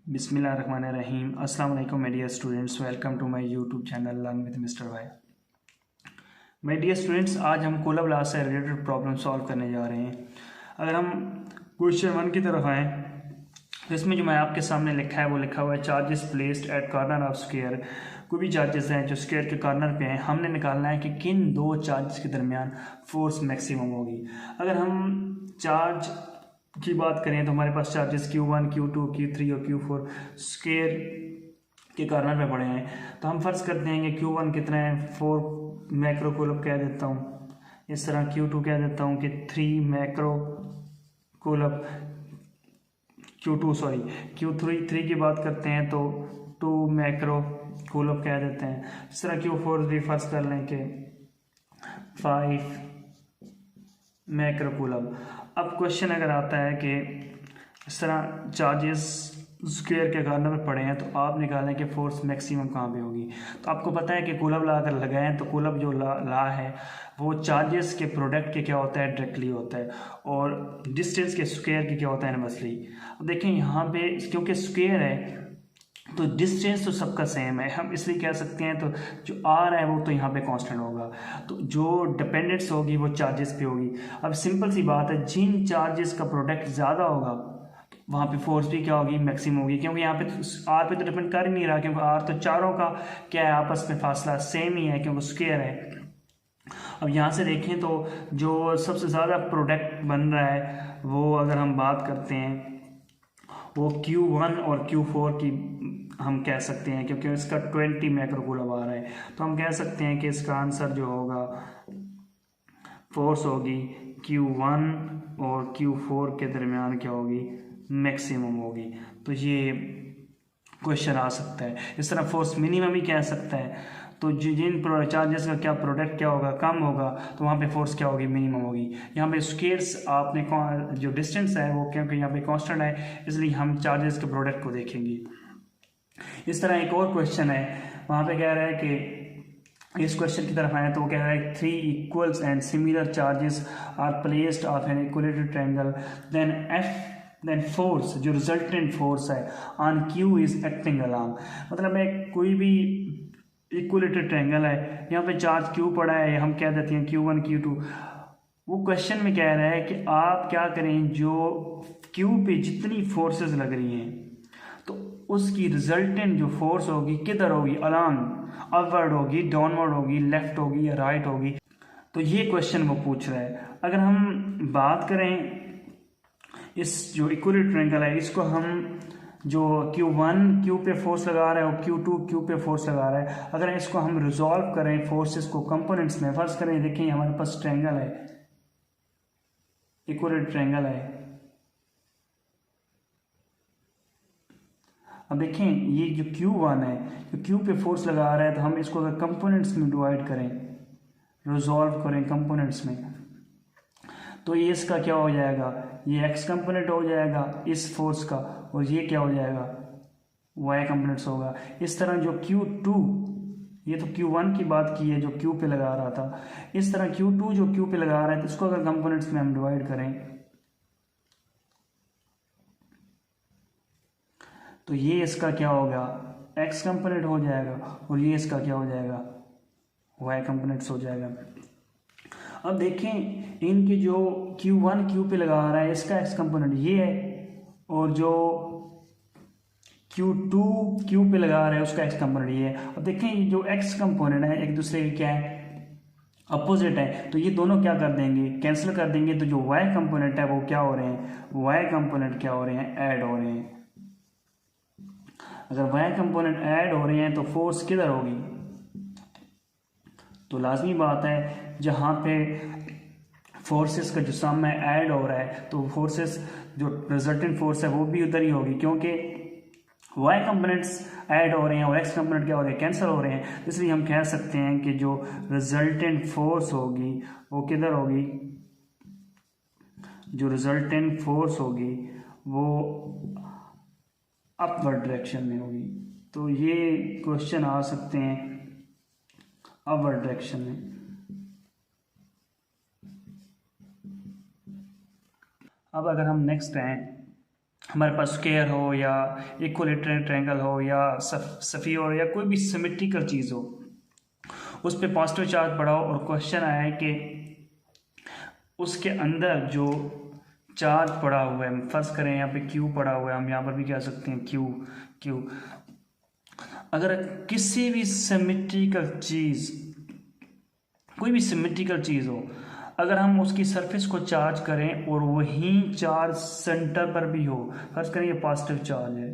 बिस्मिल्लाहिर्रहमानिर्रहीम। अस्सलाम वालेकुम my dear students, welcome to my YouTube channel learn with mister भाई। माय डियर स्टूडेंट्स, आज हम कोलम लॉ से रिलेटेड प्रॉब्लम सॉल्व करने जा रहे हैं। अगर हम क्वेश्चन 1 की तरफ आएँ तो इसमें जो मैं आपके सामने लिखा है वो लिखा हुआ है charges placed at corner of square. कोई भी चार्जेस हैं जो स्क्वायर के कॉर्नर पे हैं, हमने निकालना है कि किन दो चार्जेस के दरमियान फोर्स मैक्सिमम होगी। अगर हम चार्ज की बात करें तो हमारे पास चार्जेस Q1, Q2, Q3 और Q4 स्क्वायर के कॉर्नर पे पड़े हैं। तो हम फर्ज करते हैं कि Q1 कितना है, 4 मैक्रो कूलम कह देता हूँ। इस तरह Q2 कह देता हूँ कि 3 मैक्रो कूलम, Q3 की बात करते हैं तो 2 मैक्रो कूलम कह देते हैं। इस तरह Q4 भी फर्ज कर लें कि 5 मैक्रो कूलम। अब क्वेश्चन अगर आता है कि इस तरह चार्जेस स्क्वायर के कॉर्नर में पड़े हैं तो आप निकालें कि फोर्स मैक्सिमम कहाँ पे होगी। तो आपको पता है कि कूलम लॉ अगर लगाएं तो कूलम जो लॉ है वो चार्जेस के प्रोडक्ट के क्या होता है, डायरेक्टली होता है, और डिस्टेंस के स्क्वायर के क्या होता है, इनवर्सली। अब देखें यहाँ पे क्योंकि स्क्वायर है तो डिस्टेंस तो सबका सेम है, हम इसलिए कह सकते हैं तो जो आर है वो तो यहाँ पे कांस्टेंट होगा, तो जो डिपेंडेंस होगी वो चार्जेस पे होगी। अब सिंपल सी बात है, जिन चार्जेस का प्रोडक्ट ज़्यादा होगा वहाँ पे फोर्स भी क्या होगी, मैक्सिमम होगी, क्योंकि यहाँ पे आर पे तो डिपेंड कर ही नहीं रहा, क्योंकि आर तो चारों का क्या है, आपस में फासला सेम ही है क्योंकि स्क्वायर है। अब यहाँ से देखें तो जो सबसे ज़्यादा प्रोडक्ट बन रहा है वो अगर हम बात करते हैं वो Q1 और Q4 की हम कह सकते हैं, क्योंकि इसका 20 माइक्रोकूलम आ रहा है। तो हम कह सकते हैं कि इसका आंसर जो होगा, फोर्स होगी Q1 और Q4 के दरमियान क्या होगी, मैक्सिमम होगी। तो ये क्वेश्चन आ सकता है। इस तरह फोर्स मिनिमम ही कह सकता है, तो जिन चार्जेस का क्या प्रोडक्ट क्या होगा, कम होगा, तो वहाँ पे फोर्स क्या होगी, मिनिमम होगी। यहाँ पे स्क्वायर्स आपने जो डिस्टेंस है वो क्योंकि यहाँ पे कांस्टेंट है, इसलिए हम चार्जेस के प्रोडक्ट को देखेंगे। इस तरह एक और क्वेश्चन है, वहाँ पे कह रहा है कि इस क्वेश्चन की तरफ आए तो वो कह रहा है 3 equals and similar charges are placed of an equilateral triangle, then force जो रिजल्टेंट फोर्स है on Q is acting along. मतलब एक कोई भी इक्वलेटेड ट्रायंगल है, यहाँ पे चार्ज Q पड़ा है, हम कह देते हैं Q1 Q2। वो क्वेश्चन में कह रहा है कि आप क्या करें, जो Q पे जितनी फोर्सेस लग रही हैं तो उसकी रिजल्टेंट जो फोर्स होगी किधर होगी, अलोंग, अपवर्ड होगी, डाउनवर्ड होगी, लेफ्ट होगी या राइट होगी। तो ये क्वेश्चन वो पूछ रहा है। अगर हम बात करें इस जो इक्वलेटेड ट्रायंगल है, इसको हम जो Q1 Q पे फोर्स लगा रहा है और Q2 Q पे फोर्स लगा रहा है, अगर इसको हम रिजॉल्व करें फोर्सेस को कंपोनेंट्स में, फर्ज करें देखिए हमारे पास ट्रायंगल है, इक्वलेटेड ट्रायंगल है। अब देखें ये जो Q1 है जो Q पे फोर्स लगा रहा है, तो हम इसको अगर कंपोनेंट्स में डिवाइड करें, रिजॉल्व करें कंपोनेंट्स में, तो ये इसका क्या हो जाएगा, ये एक्स कंपोनेंट हो जाएगा इस फोर्स का, और ये क्या हो जाएगा, वाई कंपोनेंट्स होगा। इस तरह जो Q2, ये तो Q1 की बात की है जो Q पे लगा रहा था, इस तरह Q2 जो Q पे लगा रहा है तो इसको अगर कंपोनेंट्स में हम डिवाइड करें तो ये इसका क्या होगा, एक्स कंपोनेंट हो जाएगा, और ये इसका क्या हो जाएगा, वाई कंपोनेंट्स हो जाएगा। अब देखें इनके जो Q1 Q पे लगा रहा है इसका एक्स कंपोनेंट ये है, और जो Q2 Q पे लगा रहा है उसका एक्स कंपोनेंट ये है। अब देखें ये जो एक्स कंपोनेंट है एक दूसरे के क्या है, अपोजिट है, तो ये दोनों क्या कर देंगे, कैंसिल कर देंगे। तो जो वाई कंपोनेंट है वो क्या हो रहे हैं, वाई कंपोनेंट क्या हो रहे हैं, ऐड हो रहे हैं। अगर वाई कंपोनेंट ऐड हो रहे हैं तो फोर्स किधर होगी, तो लाजमी बात है जहाँ पे फोर्सेस का जो सम है ऐड हो रहा है तो फोर्सेस जो रिजल्टेंट फोर्स है वो भी उधर ही होगी, क्योंकि वाई कंपोनेंट्स ऐड हो रहे हैं और एक्स कंपोनेंट क्या हो रहे हैं, कैंसिल हो रहे हैं। तो इसलिए हम कह सकते हैं कि जो रिजल्टेंट फोर्स होगी वो किधर होगी, जो रिजल्टेंट फोर्स होगी वो अपवर्ड डायरेक्शन में होगी। तो ये क्वेश्चन आ सकते हैं अपवर्ड डायरेक्शन में। अब अगर हम नेक्स्ट आए हमारे पास स्क्वायर हो या इक्विलेटरल ट्रायंगल हो या सफ़ियर हो या कोई भी सिमेट्रिकल चीज़ हो, उस पर पॉजिटिव चार्ज पड़ा हो और क्वेश्चन आया है कि उसके अंदर जो चार्ज पड़ा हुआ है, फर्ज करें यहाँ पे क्यू पड़ा हुआ है, हम यहाँ पर भी कह सकते हैं क्यू क्यू। अगर किसी भी सिमेट्रिकल चीज़, कोई भी सिमेट्रिकल चीज़ हो, अगर हम उसकी सरफेस को चार्ज करें और वहीं चार्ज सेंटर पर भी हो, फर्ज करें ये पॉजिटिव चार्ज है,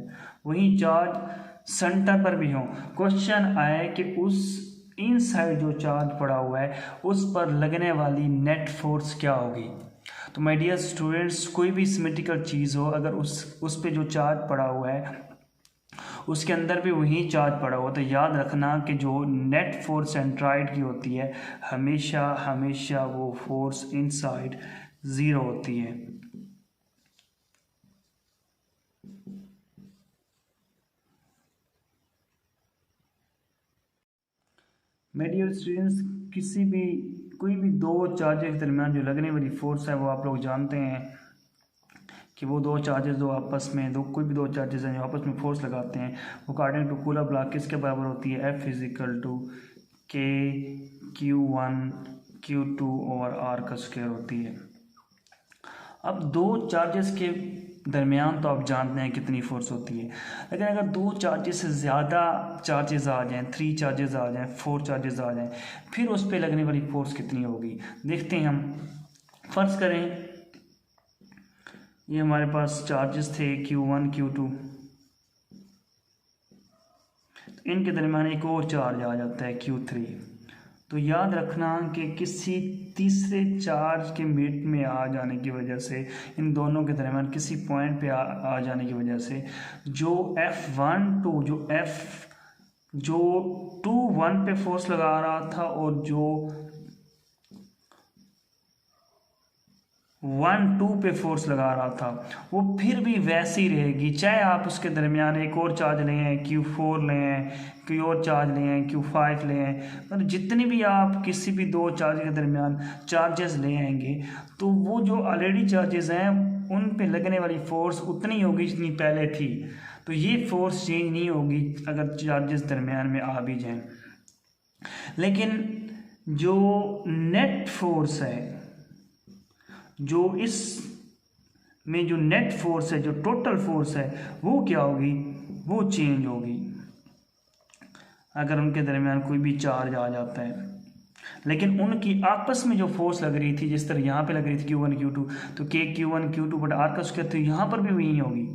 वहीं चार्ज सेंटर पर भी हो, क्वेश्चन आए कि उस इनसाइड जो चार्ज पड़ा हुआ है उस पर लगने वाली नेट फोर्स क्या होगी। तो माय डियर स्टूडेंट्स, कोई भी सिमेट्रिकल चीज़ हो, अगर उस पे जो चार्ज पड़ा हुआ है उसके अंदर भी वही चार्ज पड़ा हुआ, तो याद रखना कि जो नेट फोर्स सेंट्राइड की होती है हमेशा हमेशा वो फोर्स इनसाइड ज़ीरो होती है। माय डियर स्टूडेंट्स, कोई भी दो चार्जेस के दरमियान जो लगने वाली फोर्स है वो आप लोग जानते हैं कि वो दो चार्जेस जो आपस में कोई भी दो चार्जेस हैं जो आपस में फोर्स लगाते हैं वो अकॉर्डिंग टू कूलम्ब लॉ किसके बराबर होती है, F इजिकल टू के Q1 Q2 ओवर आर का स्क्वायर होती है। अब दो चार्जेस के दरमियान तो आप जानते हैं कितनी फोर्स होती है, लेकिन अगर दो चार्जेस से ज़्यादा चार्जेस आ जाएं, 3 चार्जेस आ जाएं, 4 चार्जेस आ जाएं, फिर उस पर लगने वाली फोर्स कितनी होगी देखते हैं हम। फर्ज करें ये हमारे पास चार्जेस थे Q1 Q2, इनके दरमियान एक और चार्ज आ जाता है Q3। तो याद रखना कि किसी तीसरे चार्ज के मीट में आ जाने की वजह से, इन दोनों के दरमियान किसी पॉइंट पे आ जाने की वजह से जो F12 जो 2 1 पे फोर्स लगा रहा था और जो 1 2 पे फोर्स लगा रहा था वो फिर भी वैसी रहेगी, चाहे आप उसके दरमियान एक और चार्ज ले हैं, Q4 ले हैं, कोई और चार्ज ले हैं, Q5 ले हैं, मतलब जितनी भी आप किसी भी दो चार्ज के दरमियान चार्जेस ले आएंगे तो वो जो ऑलरेडी चार्जेस हैं उन पे लगने वाली फोर्स उतनी होगी जितनी पहले थी। तो ये फोर्स चेंज नहीं होगी अगर चार्जेस दरमियान में आ भी जाएं। लेकिन जो नेट फोर्स है, जो इस में जो नेट फोर्स है, जो टोटल फोर्स है, वो क्या होगी, वो चेंज होगी अगर उनके दरमियान कोई भी चार्ज आ जाता है। लेकिन उनकी आपस में जो फोर्स लग रही थी, जिस तरह यहाँ पे लग रही थी Q1 Q2, तो के Q1 Q2 बट आर का स्क्वायर, तो यहाँ पर भी वही होगी।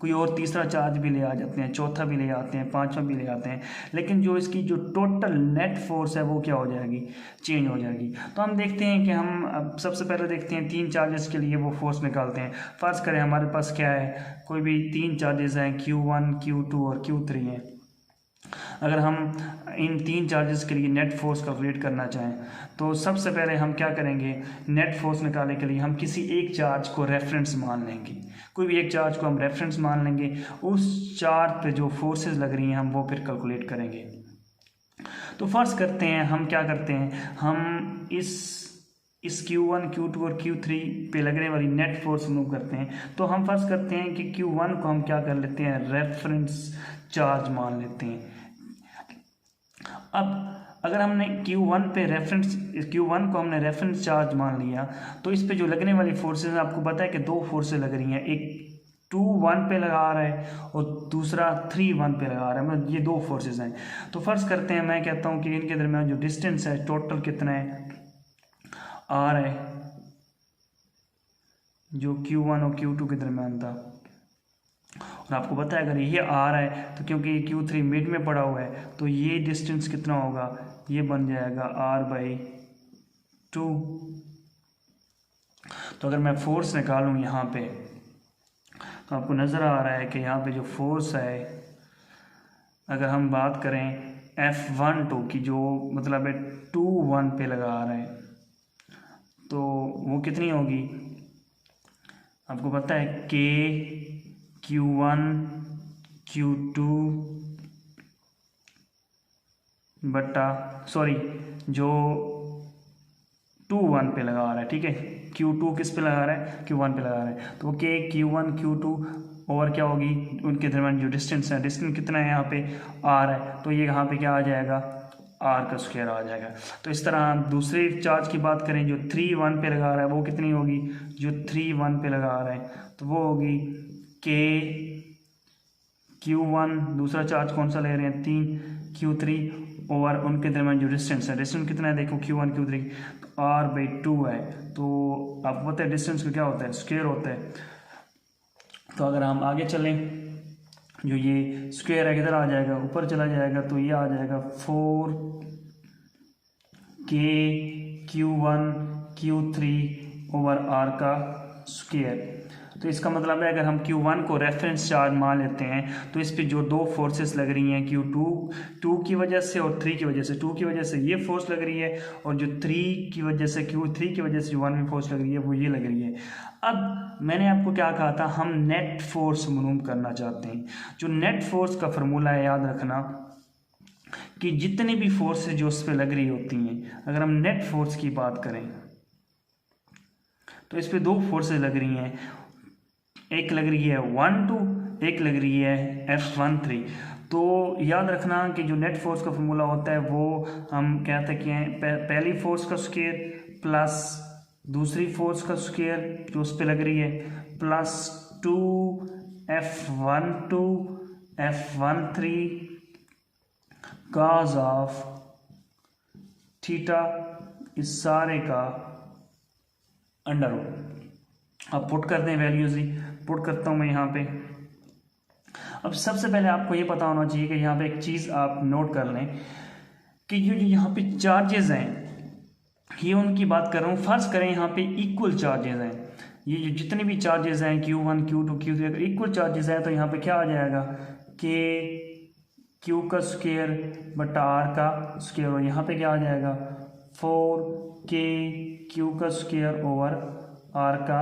कोई और तीसरा चार्ज भी ले आ जाते हैं, चौथा भी ले आते हैं, पांचवा भी ले आते हैं, लेकिन जो इसकी जो टोटल नेट फोर्स है वो क्या हो जाएगी, चेंज हो जाएगी। तो हम देखते हैं कि हम अब सबसे पहले देखते हैं 3 चार्जेस के लिए वो फोर्स निकालते हैं। फर्ज करें हमारे पास क्या है, कोई भी 3 चार्जेस हैं, Q1 Q2 और Q3 हैं। अगर हम इन 3 चार्जेस के लिए नेट फोर्स कैलकुलेट करना चाहें तो सबसे पहले हम क्या करेंगे, नेट फोर्स निकालने के लिए हम किसी एक चार्ज को रेफरेंस मान लेंगे। कोई भी एक चार्ज को हम रेफरेंस मान लेंगे, उस चार्ज पे जो फोर्सेस लग रही हैं हम वो फिर कैलकुलेट करेंगे। तो फर्स्ट करते हैं, हम क्या करते हैं, हम इस Q1 Q2 और Q3 पे लगने वाली नेट फोर्स मूव करते हैं। तो हम फर्स्ट करते हैं कि Q1 को हम क्या कर लेते हैं, रेफरेंस चार्ज मान लेते हैं। अब अगर हमने Q1 को हमने रेफरेंस चार्ज मान लिया तो इस पे जो लगने वाली फोर्सेस, आपको पता है कि 2 फोर्सेस लग रही हैं, एक 2 1 पे लगा रहा है और दूसरा 3 1 पे लगा रहा है, मतलब ये 2 फोर्सेस हैं। तो फर्स्ट करते हैं, मैं कहता हूँ कि इनके दरमियान जो डिस्टेंस है टोटल कितना है, R है, जो Q1 और Q2 के दरमियान था। और आपको पता है अगर ये R है तो क्योंकि ये Q3 मिड में पड़ा हुआ है तो ये डिस्टेंस कितना होगा, ये बन जाएगा R/2। तो अगर मैं फोर्स निकालूं यहाँ पे तो आपको नज़र आ रहा है कि यहाँ पे जो फोर्स है, अगर हम बात करें F12 की, जो मतलब है 2 1 पे लगा रहे हैं, तो वो कितनी होगी, आपको पता है K Q1 Q2 बटा जो Q1 पे लगा रहा है, ठीक है। Q2 किस पे लगा रहा है, Q1 पे लगा रहा है। तो ओके, Q1 Q2 और क्या होगी, उनके दरम्यान जो डिस्टेंस है, डिस्टेंस कितना है यहाँ पे R है, तो ये यहाँ पे क्या आ जाएगा, R का स्क्वायर आ जाएगा। तो इस तरह दूसरे चार्ज की बात करें जो 3 1 पे लगा रहा है, वो कितनी होगी, जो 3 1 पे लगा रहा है तो वो होगी K Q1, दूसरा चार्ज कौन सा ले रहे हैं, 3 Q3 और उनके दरम्यान जो डिस्टेंस है, डिस्टेंस कितना है देखो, Q1 Q3 तो R/2 है। तो आपको पता है डिस्टेंस का क्या होता है, स्क्वायर होता है। तो अगर हम आगे चलें, जो ये स्क्वायर है किधर आ जाएगा, ऊपर चला जाएगा, तो ये आ जाएगा 4K Q1 Q3 over R का स्क्वायर। तो इसका मतलब है अगर हम Q1 को रेफरेंस चार्ज मान लेते हैं तो इस पे जो दो फोर्सेस लग रही हैं, Q2 की वजह से और 3 की वजह से, 2 की वजह से ये फोर्स लग रही है और जो 3 की वजह से, Q3 की वजह से जो 1 में फोर्स लग रही है वो ये लग रही है। अब मैंने आपको क्या कहा था, हम नेट फोर्स मालूम करना चाहते हैं। जो नेट फोर्स का फॉर्मूला है, याद रखना कि जितनी भी फोर्सेस जो उस पर लग रही होती हैं, अगर हम नेट फोर्स की बात करें तो इस पर दो फोर्सेस लग रही हैं, एक लग रही है 1 2, एक लग रही है F13। तो याद रखना कि जो नेट फोर्स का फॉर्मूला होता है वो हम कहते हैं कि पहली फोर्स का स्क्वायर प्लस दूसरी फोर्स का स्क्वायर जो उस पर लग रही है plus 2 F12 F13 cos of theta, इस सारे का अंडर रूट। अब पुट करते हैं वैल्यूज ही, पुट करता हूँ मैं यहाँ पे। अब सबसे पहले आपको ये पता होना चाहिए कि यहाँ पे एक चीज़ आप नोट कर लें कि ये जो यहाँ पे चार्जेस हैं, ये उनकी बात कर रहा हूँ, फर्ज करें यहाँ पे इक्वल चार्जेस हैं, ये जो जितने भी चार्जेस हैं Q1 Q2 Q3 अगर इक्वल चार्जेस हैं तो यहाँ पे क्या आ जाएगा, K Q का स्क्वायर बटा R का स्क्वायर, और यहाँ पे क्या आ जाएगा 4K Q का स्क्वायर ओवर R का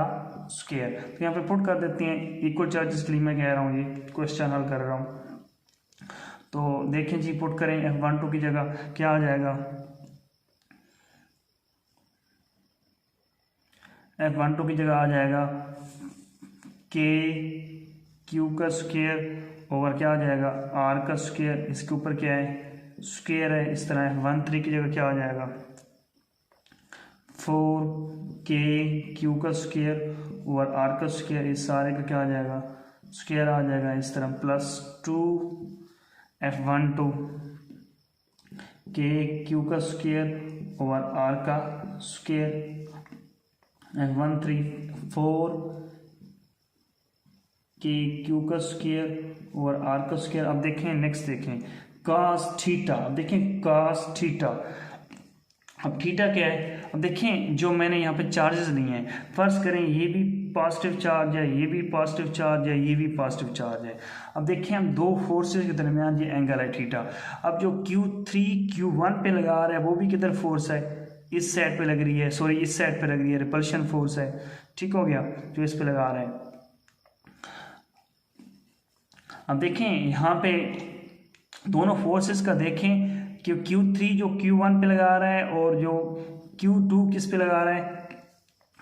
स्क्वायर। तो यहाँ पे पुट कर देते हैं इक्वल चार्जेस के लिए, मैं कह रहा हूँ ये क्वेश्चन हल कर रहा हूँ। तो देखें जी, पुट करें F12 की जगह क्या आ जाएगा, F12 की जगह आ जाएगा K Q का स्क्वायर ओवर क्या आ जाएगा R का स्क्वायर, इसके ऊपर क्या है स्क्वायर है, इस तरह F13 की जगह क्या आ जाएगा 4K Q का स्क्वायर ओवर R का स्क्वायर, इस सारे का क्या आ जाएगा स्क्वायर आ जाएगा, इस तरह प्लस 2 F12 K Q का स्क्वायर ओवर R का स्क्वायर, F13 4K Q का स्क्वायर ओवर R का स्क्वायर। अब देखें नेक्स्ट, देखें cos थीटा, अब देखें cos थीटा, अब थीटा क्या है, अब देखें जो मैंने यहाँ पे चार्जेस लिए हैं, फर्ज करें ये भी पॉजिटिव चार्ज है, ये भी पॉजिटिव चार्ज है, ये भी पॉजिटिव चार्ज है। अब देखें हम दो फोर्सेस के दरमियान ये एंगल है थीटा। अब जो Q3 Q1 पे लगा रहा है वो भी किधर फोर्स है, इस साइड पे लग रही है, सॉरी इस साइड पे लग रही है, रिपल्शन फोर्स है, ठीक हो गया, जो इस पे लगा रहा है। अब देखें यहाँ पे दोनों फोर्सेस का देखें कि Q3 जो Q1 पे लगा रहा है और जो Q2 किस पे लगा रहा है,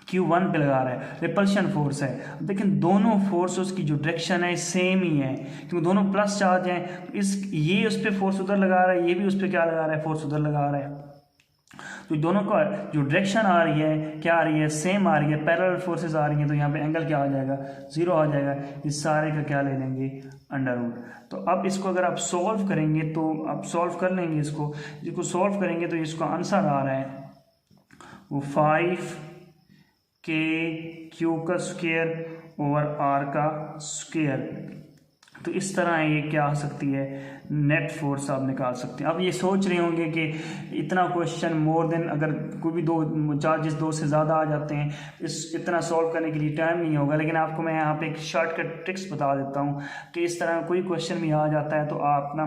Q1 पे लगा रहा है, रिपल्शन फोर्स है। लेकिन दोनों फोर्सेस की जो डायरेक्शन है सेम ही है, क्योंकि दोनों प्लस चार्ज हैं। तो इस ये उस पर फोर्स उधर लगा रहा है, ये भी उस पर क्या लगा रहा है, फोर्स उधर लगा रहा है। तो दोनों का जो डायरेक्शन आ रही है क्या आ रही है, सेम आ रही है, पैरेलल फोर्सेस आ रही हैं। तो यहाँ पे एंगल क्या आ जाएगा, 0 आ जाएगा। इस सारे का क्या ले लेंगे, अंडर रूट। तो अब इसको अगर आप सॉल्व करेंगे तो आप सॉल्व कर लेंगे इसको सॉल्व करेंगे तो इसका आंसर आ रहा है वो 5K Q का स्क्वायर ओवर R का स्क्वायर। तो इस तरह ये क्या आ सकती है, नेट फोर्स आप निकाल सकते हैं। अब ये सोच रहे होंगे कि इतना क्वेश्चन मोर देन, अगर कोई भी दो चार्जेस दो से ज़्यादा आ जाते हैं, इतना सॉल्व करने के लिए टाइम नहीं होगा। लेकिन आपको मैं यहाँ पे एक शॉर्टकट ट्रिक्स बता देता हूँ कि इस तरह कोई क्वेश्चन भी आ जाता है तो आप ना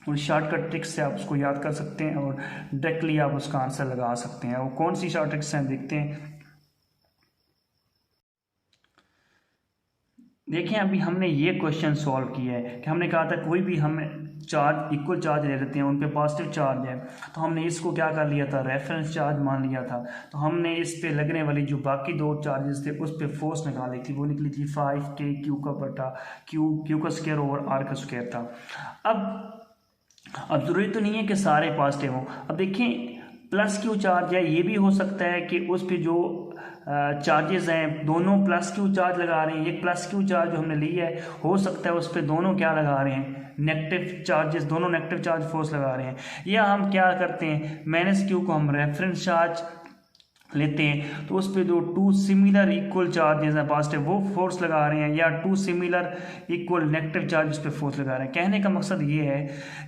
उस शॉर्टकट ट्रिक्स से आप उसको याद कर सकते हैं और डायरेक्टली आप उसका आंसर लगा सकते हैं। वो कौन सी शॉर्ट ट्रिक्स हैं देखते हैं। देखिए अभी हमने ये क्वेश्चन सॉल्व किया है कि हमने कहा था कोई भी हमें चार्ज इक्वल चार्ज ले लेते हैं, उन पे पॉजिटिव चार्ज है, तो हमने इसको क्या कर लिया था, रेफरेंस चार्ज मान लिया था। तो हमने इस पे लगने वाली जो बाकी दो चार्जेस थे उस पे फोर्स निकाली थी, वो निकली थी 5K का बटा क्यू का स्क्वायर ओवर आर का स्क्वायर था। अब जरूरी तो नहीं है कि सारे पॉजिटिव हों। अब देखिए प्लस क्यू चार्ज है, ये भी हो सकता है कि उस पे जो चार्जेस हैं दोनों प्लस क्यू चार्ज लगा रहे हैं। ये प्लस क्यू चार्ज जो हमने लिया है हो सकता है उस पे दोनों क्या लगा रहे हैं, नेगेटिव चार्जेस, दोनों नेगेटिव चार्ज फोर्स लगा रहे हैं। या हम क्या करते हैं, माइनस क्यू को हम रेफरेंस चार्ज लेते हैं, तो उस पे जो टू सिमिलर इक्वल चार्जेस हैं पॉजिटिव वो फोर्स लगा रहे हैं, या two similar equal negative charge उस पे फोर्स लगा रहे हैं। कहने का मकसद ये है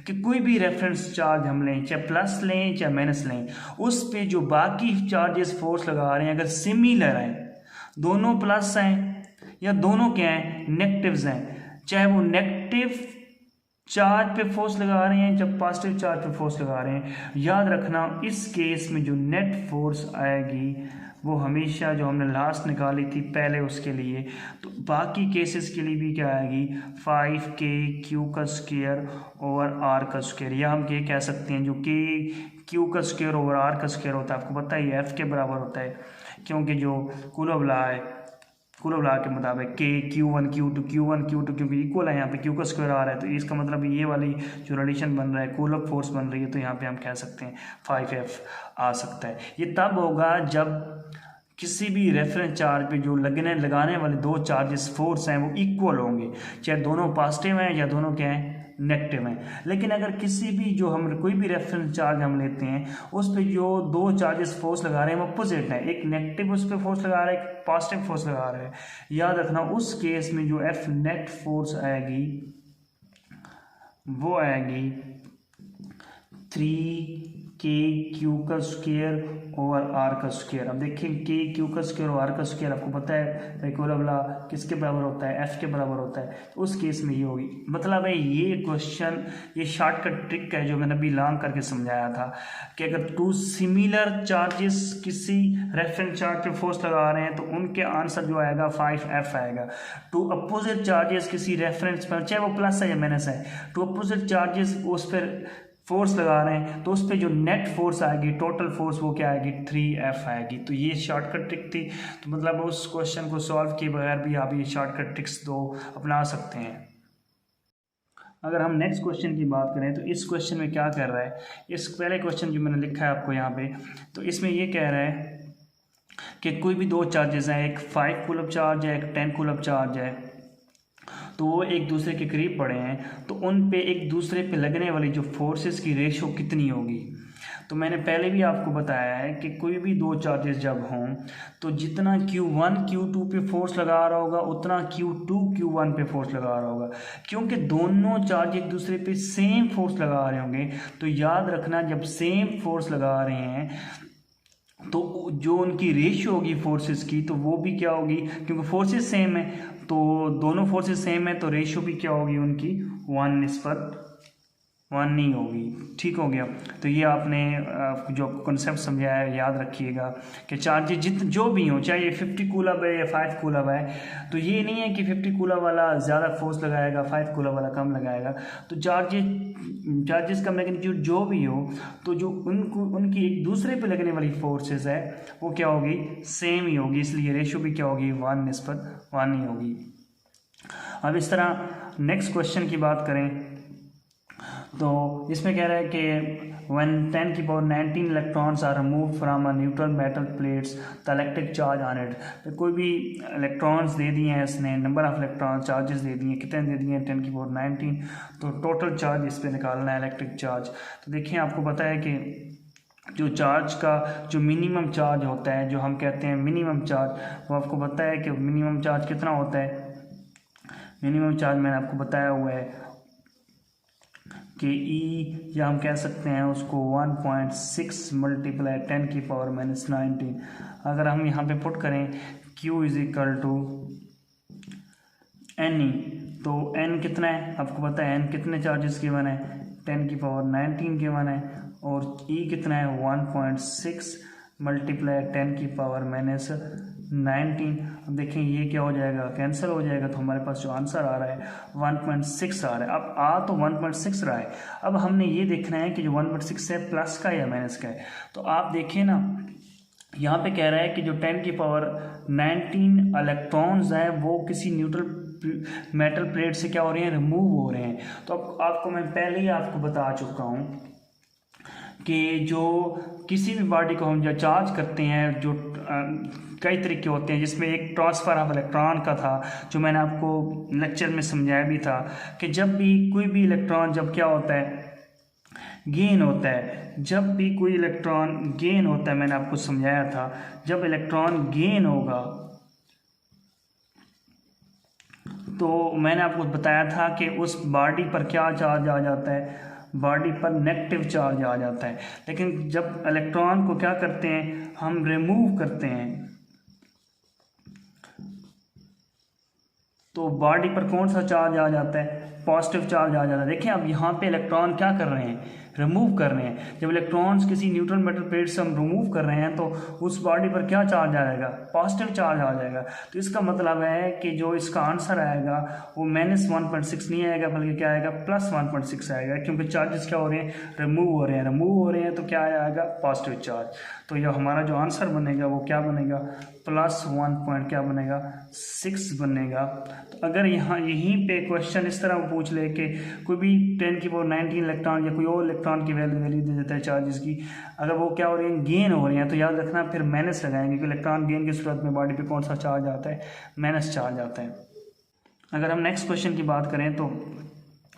कि कोई भी रेफरेंस चार्ज हम लें, चाहे प्लस लें चाहे माइनस लें, उस पे जो बाकी चार्जेस फोर्स लगा रहे हैं अगर सिमिलर हैं, दोनों प्लस हैं या दोनों क्या हैं, नेगेटिव्स हैं, चाहे वो नेगेटिव चार्ज पे फोर्स लगा रहे हैं जब पॉजिटिव चार्ज पे फोर्स लगा रहे हैं, याद रखना इस केस में जो नेट फोर्स आएगी वो हमेशा जो हमने लास्ट निकाली थी पहले उसके लिए, तो बाकी केसेस के लिए भी क्या आएगी, 5K का स्क्वायर ओवर आर का स्क्वायर। या हम ये कह सकते हैं जो K का स्क्वायर ओवर आर का स्क्वायर होता है, आपको पता है F के बराबर होता है, क्योंकि जो कूलम लॉ के मुताबिक Q1 Q2 क्योंकि इक्वल है, यहाँ पे Q का स्क्वायर आ रहा है, तो इसका मतलब ये वाली जो रिलेशन बन रहा है कूलम फोर्स बन रही है, तो यहाँ पे हम कह सकते हैं 5F आ सकता है। ये तब होगा जब किसी भी रेफरेंस चार्ज पे जो लगाने वाले दो चार्जेस फोर्स हैं वो इक्वल होंगे, चाहे दोनों पॉजिटिव हैं या दोनों क्या हैं, नेगेटिव हैं। लेकिन अगर किसी भी जो हम कोई भी रेफरेंस चार्ज हम लेते हैं उस पे जो दो चार्जेस फोर्स लगा रहे हैं वो अपोजिट है, एक नेगेटिव उस पे फोर्स लगा रहा है, एक पॉजिटिव फोर्स लगा रहा है, याद रखना उस केस में जो एफ नेट फोर्स आएगी वो आएगी 3K का स्क्वायर ओवर आर का स्क्वायर। अब देखिए K का स्क्वायर और आर का स्क्वायर आपको पता है कूलम लॉ किसके बराबर होता है, F के बराबर होता है, तो उस केस में ये होगी। मतलब है ये क्वेश्चन, ये शॉर्टकट ट्रिक है जो मैंने अभी लॉन्ग करके समझाया था कि अगर टू सिमिलर चार्जेस किसी रेफरेंस चार्ज पे फोर्स लगा रहे हैं तो उनके आंसर जो आएगा 5F आएगा। टू अपोजिट चार्जेस किसी रेफरेंस पर, चाहे वो प्लस है या माइनस है, टू अपोजिट चार्जेस उस पर फोर्स लगा रहे हैं तो उस पर जो नेट फोर्स आएगी, टोटल फोर्स वो क्या आएगी, 3F आएगी। तो ये शॉर्टकट ट्रिक थी, तो मतलब उस क्वेश्चन को सॉल्व किए बगैर भी आप ये शॉर्टकट ट्रिक्स दो अपना सकते हैं। अगर हम नेक्स्ट क्वेश्चन की बात करें तो इस क्वेश्चन में क्या कर रहा है, इस पहले क्वेश्चन जो मैंने लिखा है आपको यहाँ पे, तो इसमें ये कह रहा है कि कोई भी दो चार्जेस हैं, एक 5 कूलम चार्ज है, एक 10 कूलम चार्ज है, तो वो एक दूसरे के करीब पड़े हैं, तो उन पे एक दूसरे पे लगने वाली जो फोर्सेस की रेशो कितनी होगी। तो मैंने पहले भी आपको बताया है कि कोई भी दो चार्जेस जब हों तो जितना Q1 Q2 पे फोर्स लगा रहा होगा उतना Q2 Q1 पे फोर्स लगा रहा होगा, क्योंकि दोनों चार्ज एक दूसरे पे सेम फोर्स लगा रहे होंगे। तो याद रखना जब सेम फोर्स लगा रहे हैं तो जो उनकी रेशियो होगी फोर्सेस की तो वो भी क्या होगी, क्योंकि फोर्सेस सेम है तो दोनों फोर्सेस सेम है तो रेशियो भी क्या होगी उनकी 1:1 नहीं होगी। ठीक हो गया। तो ये आपने जो कॉन्सेप्ट समझाया है याद रखिएगा कि चार्जेस जो भी हो, चाहे ये 50 कूलम है या 5 कूलम है, तो ये नहीं है कि 50 कूलम वाला ज़्यादा फोर्स लगाएगा 5 कूलम वाला कम लगाएगा। तो चार्जेस का मैग्नीट्यूड जो भी हो तो जो उनकी एक दूसरे पे लगने वाली फोर्सेस है वो क्या होगी, सेम ही होगी, इसलिए रेशियो भी क्या होगी 1:1 ही होगी। अब इस तरह नेक्स्ट क्वेश्चन की बात करें तो इसमें कह रहा है कि when 10⁻19 electrons are remove from a neutral metal plates the electric charge on it. तो कोई भी इलेक्ट्रॉन्स दे दिए हैं इसने, नंबर ऑफ इलेक्ट्रॉन चार्जेस दे दिए, कितने दे दिए हैं 10⁻19, तो टोटल चार्ज इस पर निकालना है इलेक्ट्रिक चार्ज। तो देखिए आपको पता है कि जो चार्ज का जो मिनिमम चार्ज होता है, जो हम कहते हैं मिनिमम चार्ज, वो आपको पता है कि मिनिमम चार्ज कितना होता है। मिनिमम चार्ज मैंने आपको बताया हुआ है कि E, या हम कह सकते हैं उसको 1.6 × 10⁻⁻19। अगर हम यहाँ पे पुट करें Q = NE, तो N कितना है आपको पता है, N कितने चार्जेस गिवन है 10⁻19 गिवन है, और E कितना है 1.6 × 19। अब देखें ये क्या हो जाएगा, कैंसिल हो जाएगा, तो हमारे पास जो आंसर आ रहा है 1.6 आ रहा है। अब आ तो 1.6 रहा है, अब हमने ये देखना है कि जो 1.6 है प्लस का या माइनस का है। तो आप देखिए ना, यहाँ पे कह रहा है कि जो 10 की पावर 19 इलेक्ट्रॉन्स हैं वो किसी न्यूट्रल मेटल प्लेट से क्या हो रहे हैं, रिमूव हो रहे हैं। तो अब आपको मैं पहले ही आपको बता चुका हूँ कि जो किसी भी बॉडी को हम जो चार्ज करते हैं, जो कई तरीके होते हैं, जिसमें एक ट्रांसफ़र ऑफ इलेक्ट्रॉन का था जो मैंने आपको लेक्चर में समझाया भी था कि जब भी कोई भी इलेक्ट्रॉन जब क्या होता है, गेन होता है, जब भी कोई इलेक्ट्रॉन गेन होता है, मैंने आपको समझाया था जब इलेक्ट्रॉन गेन होगा तो मैंने आपको बताया था कि उस बॉडी पर क्या चार्ज आ जाता है, बॉडी पर नेगेटिव चार्ज आ जाता है। लेकिन जब इलेक्ट्रॉन को क्या करते हैं, हम रिमूव करते हैं, तो बॉडी पर कौन सा चार्ज आ जाता है, पॉजिटिव चार्ज आ जाता है। देखिए अब यहाँ पे इलेक्ट्रॉन क्या कर रहे हैं, रिमूव कर रहे हैं। जब इलेक्ट्रॉन्स किसी न्यूट्रल मेटल प्लेट से हम रिमूव कर रहे हैं तो उस बॉडी पर क्या चार्ज आएगा, पॉजिटिव चार्ज आ जाएगा। तो इसका मतलब है कि जो इसका आंसर आएगा वो -1.6 नहीं आएगा, बल्कि क्या आएगा, +1.6 आएगा, क्योंकि चार्जेस क्या हो रहे हैं, रिमूव हो रहे हैं। रिमूव हो रहे हैं तो क्या आएगा, पॉजिटिव चार्ज। तो यह हमारा जो आंसर बनेगा वो क्या बनेगा, +1 क्या बनेगा, 6 बनेगा। तो अगर यहाँ यहीं पे क्वेश्चन इस तरह पूछ ले कि कोई भी 10 की पावर 19 इलेक्ट्रॉन या कोई और इलेक्ट्रॉन की वैल्यू दे देता है चार्जेस की, अगर वो क्या हो रही है, गेन हो रही हैं, तो याद रखना फिर माइनस लगाएंगे, क्योंकि इलेक्ट्रॉन गेन की सूरत में बॉडी पे कौन सा चार्ज आता है, माइनस चार्ज आता है। अगर हम नेक्स्ट क्वेश्चन की बात करें तो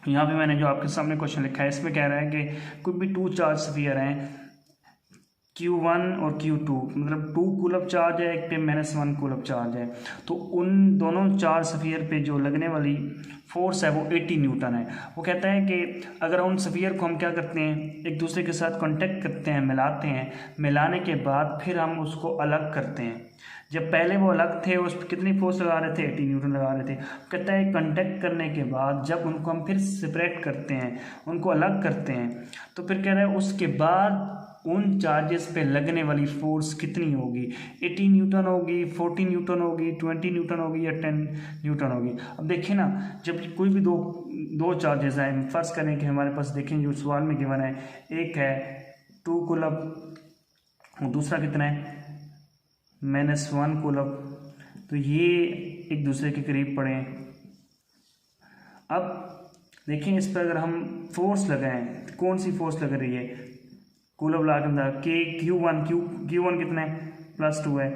यहाँ पे मैंने जो आपके सामने क्वेश्चन लिखा है इसमें कह रहा है कि कोई भी 2 चार्ज स्फीयर हैं Q1 और Q2, मतलब 2 कूलब चार्ज है, एक पे -1 कूलब चार्ज है। तो उन दोनों चार्ज स्फीयर पे जो लगने वाली फोर्स है वो 80 न्यूटन है। वो कहता है कि अगर उन स्फीयर को हम क्या करते हैं, एक दूसरे के साथ कांटेक्ट करते हैं, मिलाते हैं, मिलाने के बाद फिर हम उसको अलग करते हैं। जब पहले वो अलग थे उस पर कितनी फोर्स लगा रहे थे, 80 न्यूटन लगा रहे थे। कहता है कांटेक्ट करने के बाद जब उनको हम फिर सेपरेट करते हैं, उनको अलग करते हैं, तो फिर कह रहे हैं उसके बाद उन चार्जेस पे लगने वाली फोर्स कितनी होगी, 80 न्यूटन होगी, 40 न्यूटन होगी, 20 न्यूटन होगी या 10 न्यूटन होगी। अब देखिए ना, जब कोई भी दो चार्जेस आए, फर्स्ट करें कि हमारे पास देखें जो सवाल में गिवन है, एक है 2 कूलब और दूसरा कितना है, -1 कूलब, तो ये एक दूसरे के करीब पड़े हैं। अब देखें इस पर अगर हम फोर्स लगाएं, कौन सी फोर्स लग रही है, कूलब ला के अंदर के Q1 कितना है, +2 है,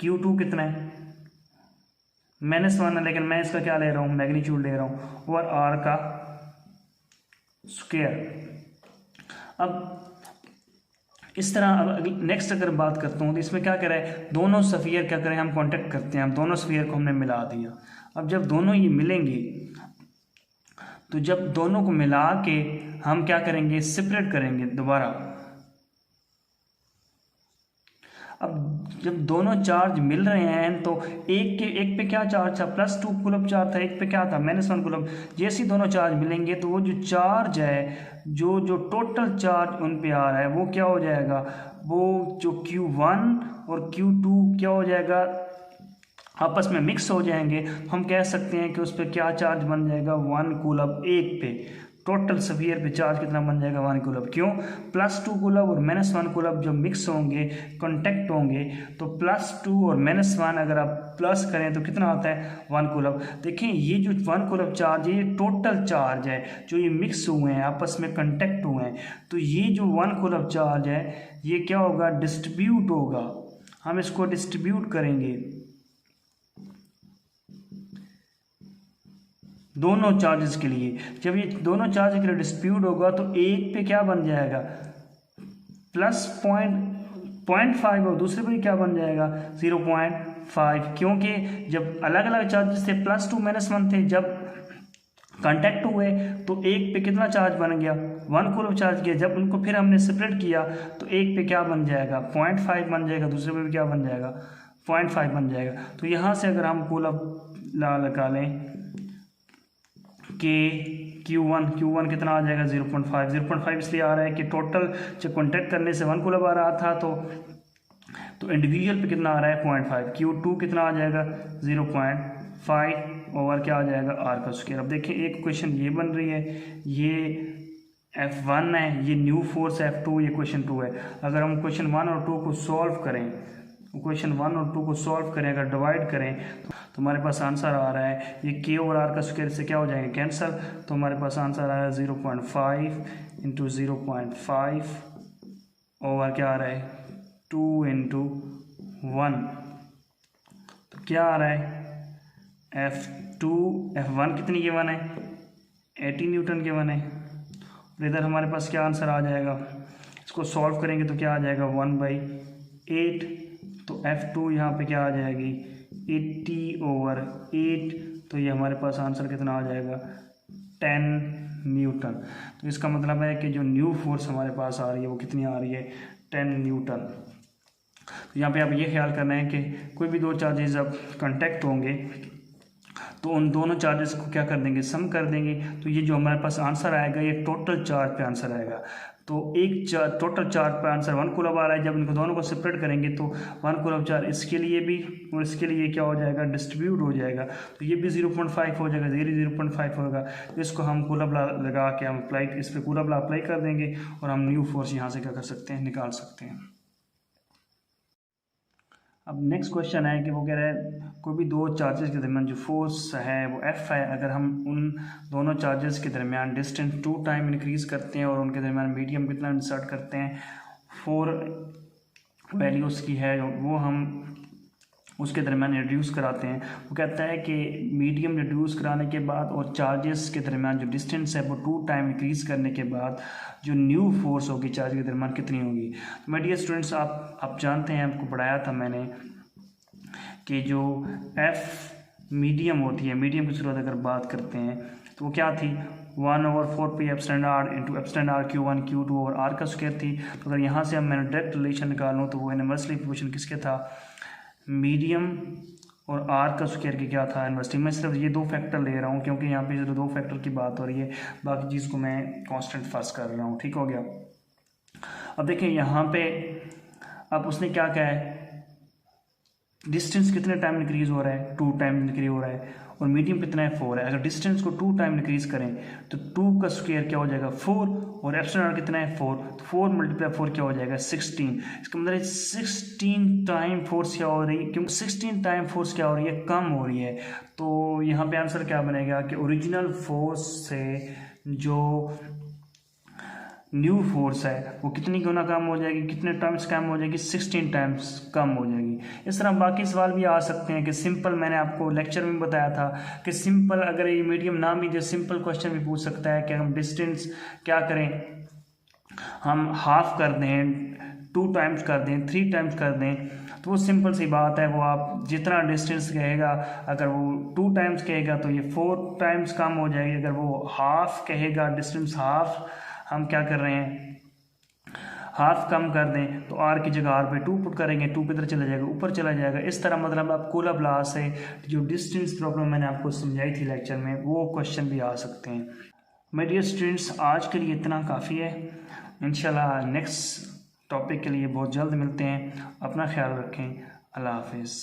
Q2 कितना है, -1 है, लेकिन मैं इसका क्या ले रहा हूँ, मैग्नीट्यूड ले रहा हूँ, और R का स्क्वायर। अब इस तरह अब नेक्स्ट अगर बात करता हूँ तो इसमें क्या कह रहा है, दोनों स्फीयर क्या करें, हम कांटेक्ट करते हैं, हम दोनों स्फीयर को हमने मिला दिया। अब जब दोनों ये मिलेंगे तो जब दोनों को मिला के हम क्या करेंगे, सेपरेट करेंगे दोबारा। अब जब दोनों चार्ज मिल रहे हैं तो एक पे क्या चार्ज था, +2 कूलब चार्ज था, एक पे क्या था, -1 कूलब। जैसे ही दोनों चार्ज मिलेंगे तो वो जो चार्ज है, जो टोटल चार्ज उन पे आ रहा है वो क्या हो जाएगा, वो जो Q1 और Q2 क्या हो जाएगा, आपस में मिक्स हो जाएंगे। हम कह सकते हैं कि उस पर क्या चार्ज बन जाएगा, 1 कूलब। एक पे टोटल स्फीयर पे चार्ज कितना बन जाएगा, 1 कूलब। क्यों, +2 कूलब और -1 कूलब जब मिक्स होंगे, कांटेक्ट होंगे, तो +2 और -1 अगर आप प्लस करें तो कितना आता है, 1 कूलब। देखें ये जो 1 कूलब चार्ज है ये टोटल चार्ज है, जो ये मिक्स हुए हैं, आपस में कांटेक्ट हुए हैं। तो ये जो 1 कूलब चार्ज है ये क्या होगा, डिस्ट्रीब्यूट होगा। हम इसको डिस्ट्रीब्यूट करेंगे दोनों चार्जेस के लिए। जब ये दोनों चार्ज के लिए डिस्ट्रीब्यूट होगा तो एक पे क्या बन जाएगा, +0.5 और दूसरे पे क्या बन जाएगा, 0.5। क्योंकि जब अलग अलग चार्जेस थे, +2 -1 थे, जब कांटेक्ट हुए तो एक पे कितना चार्ज बन गया, 1 कूलब चार्ज किया। जब उनको फिर हमने सेपरेट किया तो एक पे क्या बन जाएगा, 0.5 बन जाएगा, दूसरे पे भी क्या बन जाएगा, 0.5 बन जाएगा। तो यहाँ से अगर हम कूलब लगा लें कि Q1 कितना आ जाएगा, 0.5 इसलिए आ रहा है कि टोटल जब कॉन्टैक्ट करने से 1 कूलब आ रहा था तो तो इंडिविजुअल पे कितना आ रहा है 0.5, Q2 कितना आ जाएगा 0.5 ओवर क्या आ जाएगा आर का स्क्वायर। अब देखिए एक क्वेश्चन ये बन रही है, ये F1 है, ये न्यू फोर्स F2, ये क्वेश्चन 2 है। अगर हम क्वेश्चन 1 और 2 को सॉल्व करें, क्वेश्चन 1 और 2 को सॉल्व करें, अगर डिवाइड करें तो हमारे पास आंसर आ रहा है, ये K और R का स्क्वायर से क्या हो जाएंगे कैंसिल, तो हमारे पास आंसर आ रहा है 0.5 इंटू 0.5 ओवर क्या आ रहा है 2 इंटू 1। तो क्या आ रहा है F1 कितनी गिवन है 80 न्यूटन गिवन है। और इधर हमारे पास क्या आंसर आ जाएगा, इसको सॉल्व करेंगे तो क्या आ जाएगा 1/8। तो F2 यहाँ पे क्या आ जाएगी 80/8, तो ये हमारे पास आंसर कितना आ जाएगा 10 न्यूटन। तो इसका मतलब है कि जो न्यू फोर्स हमारे पास आ रही है वो कितनी आ रही है 10 न्यूटन। तो यहाँ पे आप ये ख्याल करना है कि कोई भी दो चार्जेस जब कांटेक्ट होंगे तो उन दोनों चार्जेस को क्या कर देंगे सम कर देंगे, तो ये जो हमारे पास आंसर आएगा ये टोटल चार्ज पे आंसर आएगा। तो एक टोटल चार्ज पे आंसर 1 कूलम आ रहा है, जब इनको दोनों को सेपरेट करेंगे तो 1 कूलम चार्ज इसके लिए भी और इसके लिए क्या हो जाएगा डिस्ट्रीब्यूट हो जाएगा, तो ये भी 0.5 हो जाएगा, 0.5 होगा। तो इसको हम कूलम लगा के हम अप्लाई, इस पर कूलम अप्लाई कर देंगे और हम न्यू फोर्स यहाँ से क्या कर सकते हैं निकाल सकते हैं। अब नेक्स्ट क्वेश्चन है कि वो कह रहा है कोई भी दो चार्जेस के दरमियान जो फोर्स है वो F है, अगर हम उन दोनों चार्जेस के दरमियान डिस्टेंस 2 टाइम इंक्रीज़ करते हैं और उनके दरमियान मीडियम कितना इंसर्ट करते हैं 4 वैल्यूज़ की है वो हम उसके दरमियान रिड्यूस कराते हैं। वो कहता है कि मीडियम रिड्यूस कराने के बाद और चार्जेस के दरमियान जो डिस्टेंस है वो 2 टाइम इंक्रीज़ करने के बाद जो न्यू फोर्स होगी चार्ज के दरमियान कितनी होगी। तो माय डियर स्टूडेंट्स आप जानते हैं, आपको पढ़ाया था मैंने कि जो F मीडियम होती है, मीडियम की सूरत अगर बात करते हैं तो वो क्या थी 1/4 epsilon r into epsilon r Q1 Q2 और r का स्क्वायर थी। तो अगर यहाँ से हम मैंने डायरेक्ट रिलेशन निकालूँ तो वो इनवर्सली प्रोपोर्शन किसके था मीडियम और r का स्क्वायर की क्या था इनवर्सली। मैं सिर्फ ये दो फैक्टर ले रहा हूँ क्योंकि यहाँ पे सिर्फ दो फैक्टर की बात हो रही है, बाकी चीज़ को मैं कांस्टेंट फर्ज कर रहा हूँ। ठीक हो गया। अब देखिए यहाँ पे अब उसने क्या कहा है डिस्टेंस कितने टाइम इंक्रीज हो रहा है 2 टाइम इंक्रीज हो रहा है और मीडियम कितना है 4 है। अगर डिस्टेंस को 2 टाइम इंक्रीज करें तो 2 का स्क्वायर क्या हो जाएगा 4 और एप्सिलॉन r कितना है 4, तो 4 × 4 क्या हो जाएगा 16। इसका मतलब 16 टाइम फोर्स क्या हो रही है, क्योंकि 16 टाइम फोर्स क्या हो रही है कम हो रही है। तो यहाँ पे आंसर क्या बनेगा कि ओरिजिनल फोर्स से जो न्यू फोर्स है वो कितनी गुना कम हो जाएगी, कितने टाइम्स कम हो जाएगी 16 टाइम्स कम हो जाएगी। इस तरह बाकी सवाल भी आ सकते हैं कि सिंपल, मैंने आपको लेक्चर में बताया था कि सिंपल अगर ये मीडियम ना भी दे सिंपल क्वेश्चन भी पूछ सकता है कि हम डिस्टेंस क्या करें, हम हाफ कर दें 2 टाइम्स कर दें 3 टाइम्स कर दें, तो वो सिंपल सी बात है। वो आप जितना डिस्टेंस कहेगा, अगर वो 2 टाइम्स कहेगा तो ये 4 टाइम्स कम हो जाएगी, अगर वो हाफ कहेगा डिस्टेंस हाफ हम क्या कर रहे हैं हाफ कम कर दें तो r की जगह r पे 2 पुट करेंगे, 2 किधर चला जाएगा ऊपर चला जाएगा। इस तरह मतलब आप कूलम लॉ से जो डिस्टेंस प्रॉब्लम मैंने आपको समझाई थी लेक्चर में वो क्वेश्चन भी आ सकते हैं। माय डियर स्टूडेंट्स आज के लिए इतना काफ़ी है, इंशाल्लाह नेक्स्ट टॉपिक के लिए बहुत जल्द मिलते हैं। अपना ख्याल रखें, अल्लाह हाफिज़।